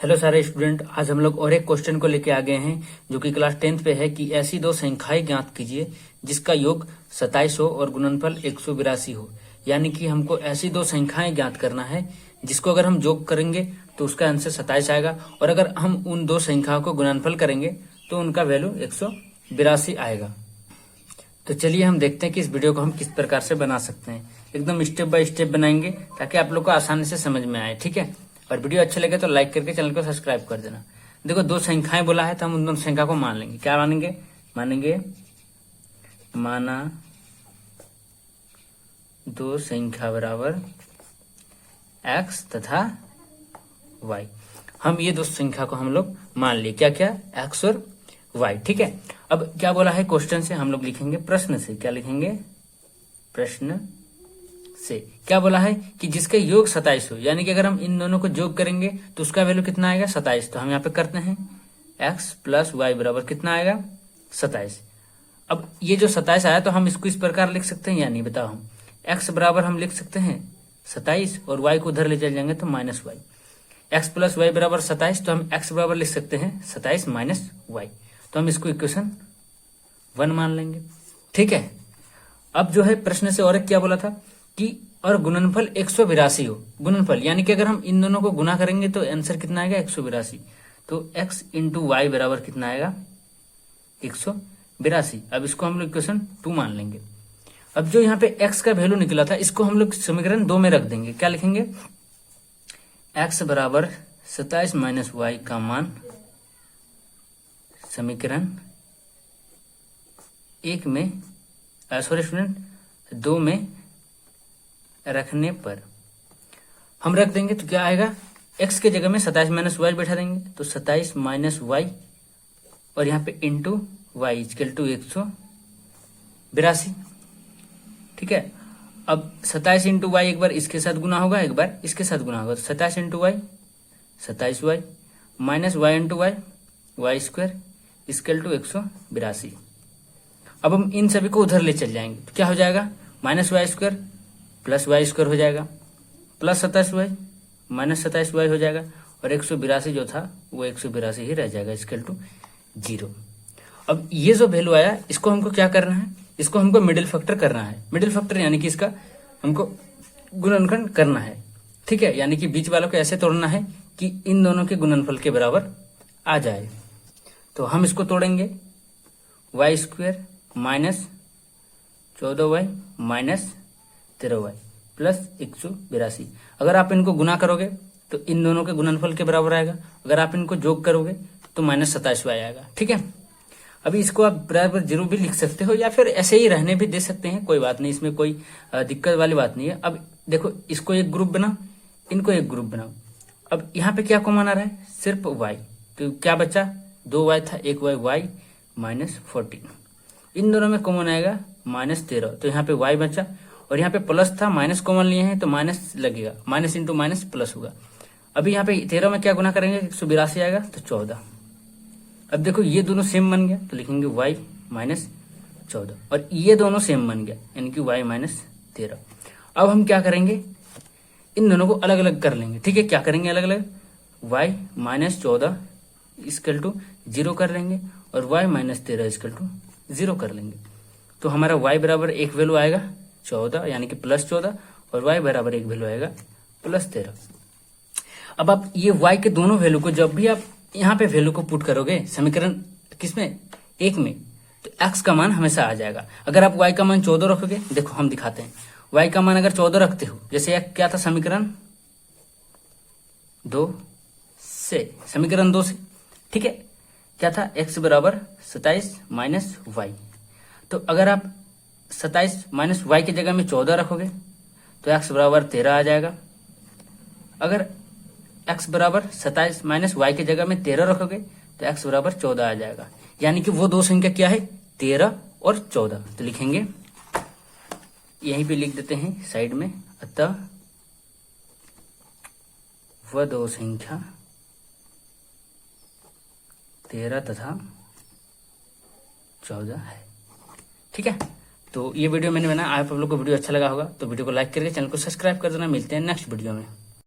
Hello सारे student, आज हम लोग और एक क्वेश्चन को लेके आ गए हैं जो कि क्लास 10th पे है कि ऐसी दो संख्याएं ज्ञात कीजिए जिसका योग 27 हो और गुणनफल 182 हो। यानी कि हमको ऐसी दो संख्याएं ज्ञात करना है जिसको अगर हम योग करेंगे तो उसका आंसर 27 आएगा, और अगर हम उन दो संख्याओं को गुणनफल करेंगे तो उनका वैल्यू 182 आएगा। तो चलिए हम देखते हैं कि इस वीडियो को हम किस प्रकार से बना सकते हैं। एकदम स्टेप बाय स्टेप बनाएंगे ताकि आप लोग को आसानी से समझ में आए, ठीक है। और वीडियो अच्छे लगे तो लाइक करके चैनल को सब्सक्राइब कर देना। देखो, दो संख्याएं बोला है तो हम उन दोनों संख्या को मान लेंगे। क्या मानेंगे? माना दो संख्या बराबर x तथा y। हम ये दो संख्या को हम लोग मान लिए, क्या क्या, x और y, ठीक है। अब क्या बोला है क्वेश्चन से, हम लोग लिखेंगे प्रश्न से। क्या लिखेंगे? प्रश्न से क्या बोला है कि जिसके योग 27 हो, यानी कि अगर हम इन दोनों को योग करेंगे तो उसका वैल्यू कितना आएगा? 27। तो हम यहाँ पे करते हैं x प्लस वाई बराबर कितना आएगा? 27। अब ये जो 27 आया तो हम इसको इस प्रकार लिख सकते हैं या नहीं, बताओ। हम x बराबर हम लिख सकते हैं 27 और y को उधर ले चल जाएंगे तो minus y. x plus y बराबर 27, तो हम x बराबर लिख सकते हैं 27 माइनस वाई। तो हम इसको इक्वेशन 1 मान लेंगे, ठीक है। अब जो है प्रश्न से और एक क्या बोला था कि और गुणनफल 182 हो। गुणनफल यानी कि अगर हम इन दोनों को गुना करेंगे तो आंसर कितना आएगा? 182। तो x इंटू वाई बराबर कितना आएगा? 182। अब इसको हम लोग इक्वेशन 2 मान लेंगे। अब जो यहाँ पे x का वैल्यू निकला था इसको हम लोग समीकरण 2 में रख देंगे। क्या लिखेंगे? x बराबर 27 माइनस वाई का मान समीकरण 1 में, सॉरी स्टूडेंट, 2 में रखने पर हम रख देंगे तो क्या आएगा? x के जगह में 27 माइनस वाई बैठा देंगे तो 27 माइनस वाई और यहाँ पे इंटू वाई इक्वल टू 182, ठीक है। अब 27 इंटू वाई एक बार इसके साथ गुना होगा, एक बार इसके साथ गुना होगा, तो 27 into y 27 y minus y into y y square equal to 182। अब हम इन सभी को उधर ले चल जाएंगे तो क्या हो जाएगा? Minus y square plus y square हो जाएगा, प्लस 27 वाई माइनस 27 वाई हो जाएगा, और 182 जो था वो 182 ही रह जाएगा इक्वल टू 0। अब ये जो वैल्यू आया इसको हमको क्या करना है? इसको हमको मिडिल फैक्टर करना है। मिडिल फैक्टर यानी कि इसका हमको गुणनखंड करना है, ठीक है। यानी कि बीच वालों को ऐसे तोड़ना है कि इन दोनों के गुणनफल के बराबर आ जाए। तो हम इसको तोड़ेंगे, y square minus 14 y minus 13 y plus 182। अगर आप इनको गुना करोगे तो इन दोनों के गुणनफल के बराबर आएगा। अगर आप इनको जोग करोगे तो माइनस 27 वाई आएगा, ठीक है। अभी इसको आप बराबर 0 भी लिख सकते हो या फिर ऐसे ही रहने भी दे सकते हैं, कोई बात नहीं, इसमें कोई दिक्कत वाली बात नहीं है। अब देखो, इसको एक ग्रुप बनाओ, इनको एक ग्रुप बनाओ। अब यहाँ पे क्या कॉमन आ रहा है? सिर्फ वाई। तो क्या बचा? 2 वाई था, 1 वाई, वाई माइनस 14। इन दोनों में कॉमन आएगा माइनस 13, तो यहाँ पे वाई बचा, और यहाँ पे प्लस था, माइनस कॉमन लिए हैं तो माइनस लगेगा, माइनस इंटू माइनस प्लस होगा। अभी यहाँ पे 13 में क्या गुना करेंगे? 182 आएगा तो 14। अब देखो, ये दोनों सेम बन गया तो लिखेंगे y माइनस 14, और ये दोनों सेम बन गया यानी कि y माइनस 13। अब हम क्या करेंगे? इन दोनों को अलग अलग कर लेंगे, ठीक है। क्या करेंगे अलग अलग? y माइनस 14 इक्वल टू 0 कर लेंगे और y माइनस 13 इक्वल टू 0 कर लेंगे। तो हमारा y बराबर एक वैल्यू आएगा 14 यानी कि प्लस 14, और y बराबर एक वैल्यू आएगा प्लस 13। अब आप ये y के दोनों वैल्यू को जब भी आप यहाँ पे वैल्यू को पुट करोगे समीकरण किसमें? 1 में, तो x का मान हमेशा आ जाएगा। अगर आप y का मान 14 रखोगे, देखो हम दिखाते हैं, y का मान अगर 14 रखते हो, जैसे क्या था समीकरण 2 से, समीकरण 2 से, ठीक है। क्या था? x बराबर 27 माइनस वाई। तो अगर आप 27 माइनस वाई की जगह में 14 रखोगे तो x बराबर 13 आ जाएगा। अगर x बराबर 27 माइनस वाई की जगह में 13 रखोगे तो x बराबर 14 आ जाएगा। यानी कि वो दो संख्या क्या है? 13 और 14। तो लिखेंगे, यहीं पे लिख देते हैं साइड में, अतः वह दो संख्या 13 तथा 14 है, ठीक है। तो ये वीडियो मैंने बनाया, आप लोग को वीडियो अच्छा लगा होगा तो वीडियो को लाइक करके चैनल को सब्सक्राइब कर देना। मिलते हैं नेक्स्ट वीडियो में।